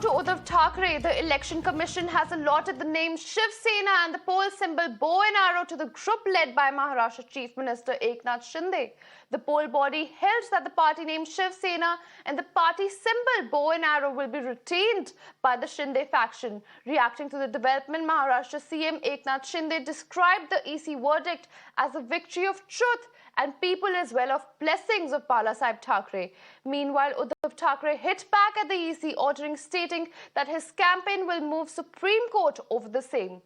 To Uddhav Thackeray, the Election Commission has allotted the name Shiv Sena and the poll symbol bow and arrow to the group led by Maharashtra Chief Minister Eknath Shinde. The poll body held that the party name Shiv Sena and the party symbol bow and arrow will be retained by the Shinde faction. Reacting to the development, Maharashtra CM Eknath Shinde described the EC verdict as a victory of truth and people as well of blessings of Balasaheb Thackeray. Meanwhile, Uddhav Thackeray hit back at the EC, stating that his campaign will move Supreme Court over the same.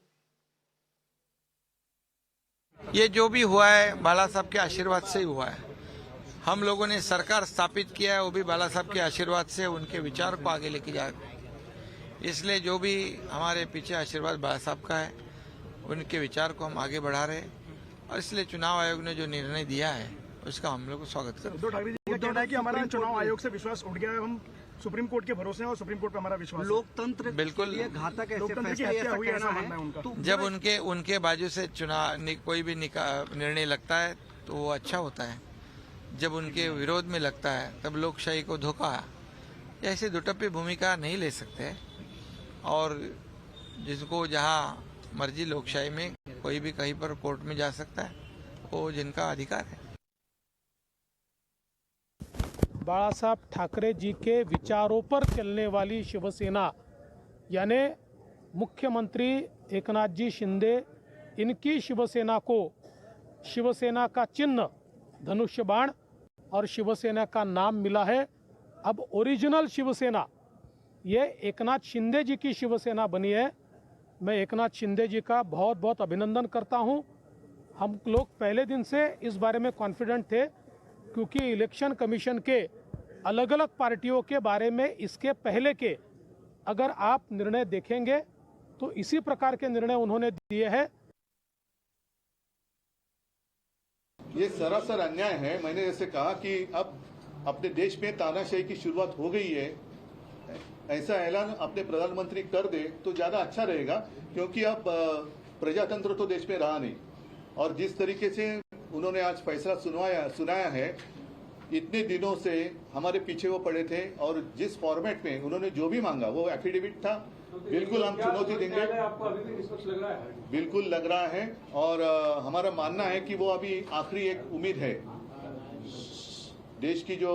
ये जो भी हुआ है बाला साहब के आशीर्वाद से ही हुआ है। हम लोगों ने सरकार स्थापित किया है वो भी बाला साहब के आशीर्वाद से, उनके विचार को आगे लेके जा। इसलिए जो भी हमारे पीछे आशीर्वाद बाला साहब का है उनके विचार को हम आगे बढ़ा रहे हैं और इसलिए चुनाव आयोग ने जो निर्णय दिया है उसका हम लोग स्वागत करते हैं। उद्धव ठाकरे जी का कहना है कि हमारा चुनाव आयोग से विश्वास उठ गया है, हम सुप्रीम कोर्ट के भरोसे हैं और सुप्रीम कोर्ट पे हमारा विश्वास। लोकतंत्र बिल्कुल घातक है। जब उनके बाजू से चुनाव कोई भी निर्णय लगता है तो वो अच्छा होता है, जब उनके विरोध में लगता है तब लोकशाही को धोखा है। ऐसी दुटप्पी भूमिका नहीं ले सकते और जिसको जहाँ मर्जी लोकशाही में कोई भी कहीं पर कोर्ट में जा सकता है, वो जिनका अधिकार है। बालासाहेब ठाकरे जी के विचारों पर चलने वाली शिवसेना यानी मुख्यमंत्री एकनाथ जी शिंदे, इनकी शिवसेना को शिवसेना का चिन्ह धनुष्य बाण और शिवसेना का नाम मिला है। अब ओरिजिनल शिवसेना ये एकनाथ शिंदे जी की शिवसेना बनी है। मैं एकनाथ शिंदे जी का बहुत बहुत अभिनंदन करता हूं। हम लोग पहले दिन से इस बारे में कॉन्फिडेंट थे क्योंकि इलेक्शन कमीशन के अलग अलग पार्टियों के बारे में इसके पहले के अगर आप निर्णय देखेंगे तो इसी प्रकार के निर्णय उन्होंने दिए हैं। ये सरासर अन्याय है। मैंने जैसे कहा कि अब अपने देश में तानाशाही की शुरुआत हो गई है, ऐसा ऐलान अपने प्रधानमंत्री कर दे तो ज्यादा अच्छा रहेगा, क्योंकि अब प्रजातंत्र तो देश में रहा नहीं और जिस तरीके से उन्होंने आज फैसला सुनाया है, इतने दिनों से हमारे पीछे वो पड़े थे और जिस फॉर्मेट में उन्होंने जो भी मांगा वो एफिडेविट था, बिल्कुल हम चुनौती देंगे। आपको अभी भी निष्पक्ष लग रहा है? बिल्कुल लग रहा है और हमारा मानना है कि वो अभी आखिरी एक उम्मीद है। देश की जो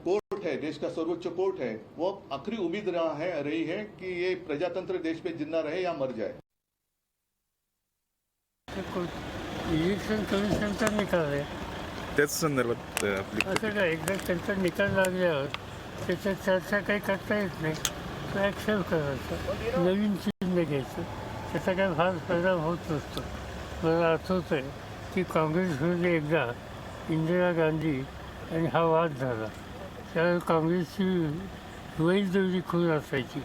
कोर्ट है, देश का सर्वोच्च कोर्ट है, वो आखिरी उम्मीद रही है कि ये प्रजातंत्र देश में जिंदा रहे या मर जाए। इलेक्शन कमिशन तर निकाल आहे, त्याच संदर्भात असं काय एकदा त्यांचा निकाल लागल्यावर त्याच्यात चर्चा काही करता येत नाही, तो ॲक्सेप्ट करायचं, नवीन चिन्ह घ्यायचं, त्याचा काय फार परिणाम होत नसतो। मला आठवत आहे की काँग्रेसमध्ये एकदा इंदिरा गांधी आणि हा वाद झाला, त्यावेळी काँग्रेसची वैल देवरी खून असायची,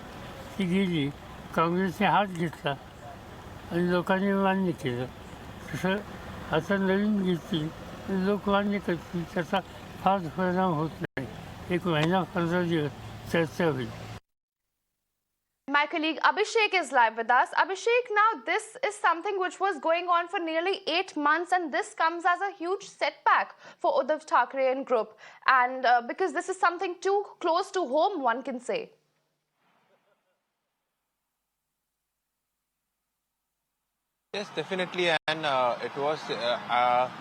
ती गेली, काँग्रेसने हात घेतला आणि लोकांनी मान्य केलं। तसं आता नवीन घेतली लोक मान्य करतील, त्याचा फार परिणाम होत नाही, एक महिना 15 दिवस चर्चा होईल। My colleague Abhishek is live with us. Abhishek, now this is something which was going on for nearly 8 months and this comes as a huge setback for Uddhav Thackeray and group, and because this is something too close to home, one can say. Yes, definitely, and it was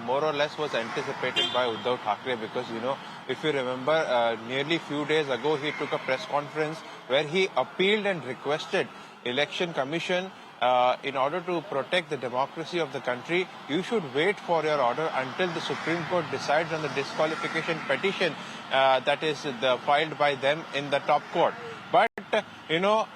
more or less was anticipated by Uddhav Thackeray because, you know, if you remember, nearly few days ago he took a press conference where he appealed and requested Election Commission in order to protect the democracy of the country, you should wait for your order until the Supreme Court decides on the disqualification petition that is filed by them in the top court. But, you know,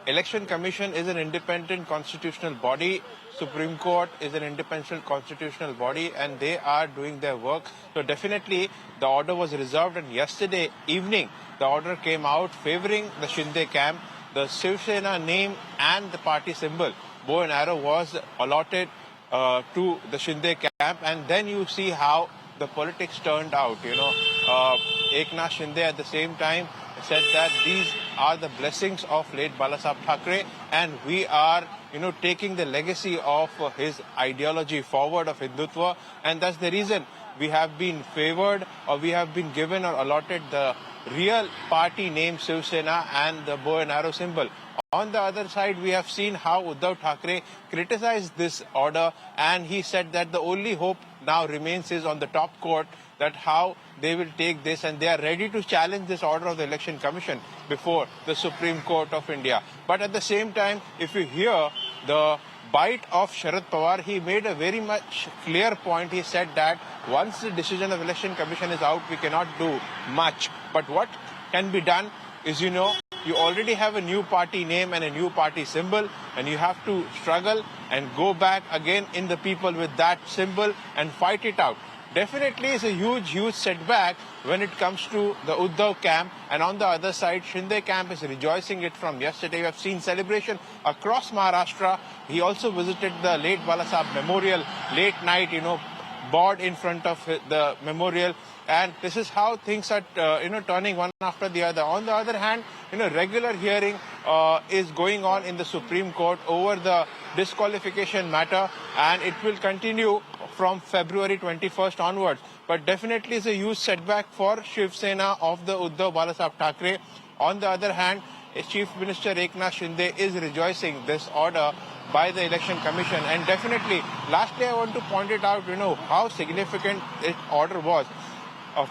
Election Commission is an independent constitutional body. Supreme Court is an independent constitutional body and they are doing their work. So definitely the order was reserved, and yesterday evening the order came out favoring the Shinde camp. The Shiv Sena name and the party symbol, bow and arrow, was allotted to the Shinde camp, and then you see how the politics turned out. You know, Eknath Shinde at the same time said that these are the blessings of late Balasaheb Thackeray, and we are, you know, taking the legacy of his ideology forward of Hindutva, and that's the reason we have been favored or we have been given or allotted the real party name Shiv Sena and the bow and arrow symbol. On the other side, we have seen how Uddhav Thackeray criticized this order, and he said that the only hope now remains is on the top court, that how they will take this, and they are ready to challenge this order of the Election Commission before the Supreme Court of India. But at the same time, if you hear the bite of Sharad Pawar, he made a very much clear point. He said that once the decision of Election Commission is out, we cannot do much. But what can be done is, you already have a new party name and a new party symbol, and you have to struggle and go back again in the people with that symbol and fight it out. Definitely is a huge setback when it comes to the Uddhav camp, and on the other side, Shinde camp is rejoicing it from yesterday. We have seen celebration across Maharashtra. He also visited the late Balasaheb memorial late night, board in front of the memorial, and this is how things are, turning one after the other. On the other hand, regular hearing is going on in the Supreme Court over the disqualification matter, and it will continue from February 21st onwards. But definitely is a huge setback for Shiv Sena of the Uddhav Balasaheb Thackeray. On the other hand, Chief Minister Eknath Shinde is rejoicing this order by the Election Commission. And definitely, lastly, I want to point it out, how significant this order was.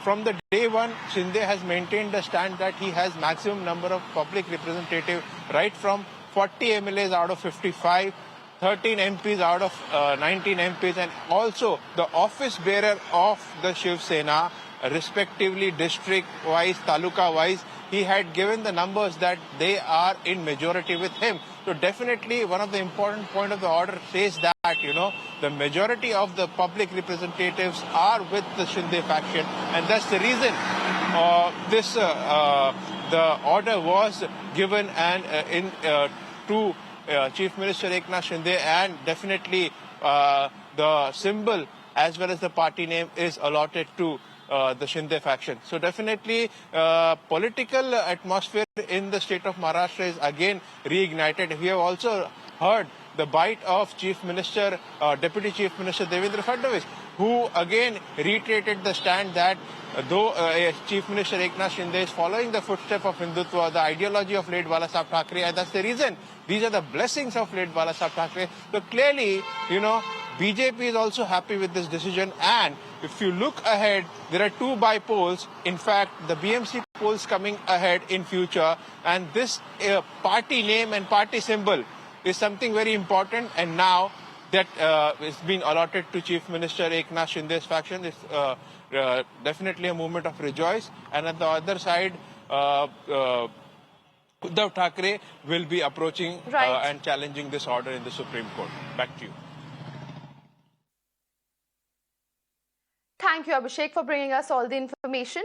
From the day one, Shinde has maintained the stand that he has maximum number of public representatives, right from 40 MLAs out of 55, 13 MPs out of 19 MPs, and also the office bearer of the Shiv Sena, respectively district-wise, taluka-wise. He had given the numbers that they are in majority with him. So definitely one of the important point of the order says that, the majority of the public representatives are with the Shinde faction, and that's the reason the order was given to Chief Minister Eknath Shinde, and definitely the symbol as well as the party name is allotted to the Shinde faction. So definitely political atmosphere in the state of Maharashtra is again reignited. We have also heard the bite of Deputy Chief Minister Devendra Fadnavis, who again reiterated the stand that though Chief Minister Eknath Shinde is following the footsteps of Hindutva, the ideology of late Balasaheb Thackeray, and that's the reason. These are the blessings of late Balasaheb Thackeray. So clearly, BJP is also happy with this decision, and if you look ahead, there are two by-polls. In fact, the BMC polls coming ahead in future, and this party name and party symbol is something very important, and now that is being allotted to Chief Minister Eknath Shinde's faction is definitely a moment of rejoice. And at the other side, Uddhav Thackeray will be approaching and challenging this order in the Supreme Court. Back to you. Thank you, Abhishek, for bringing us all the information.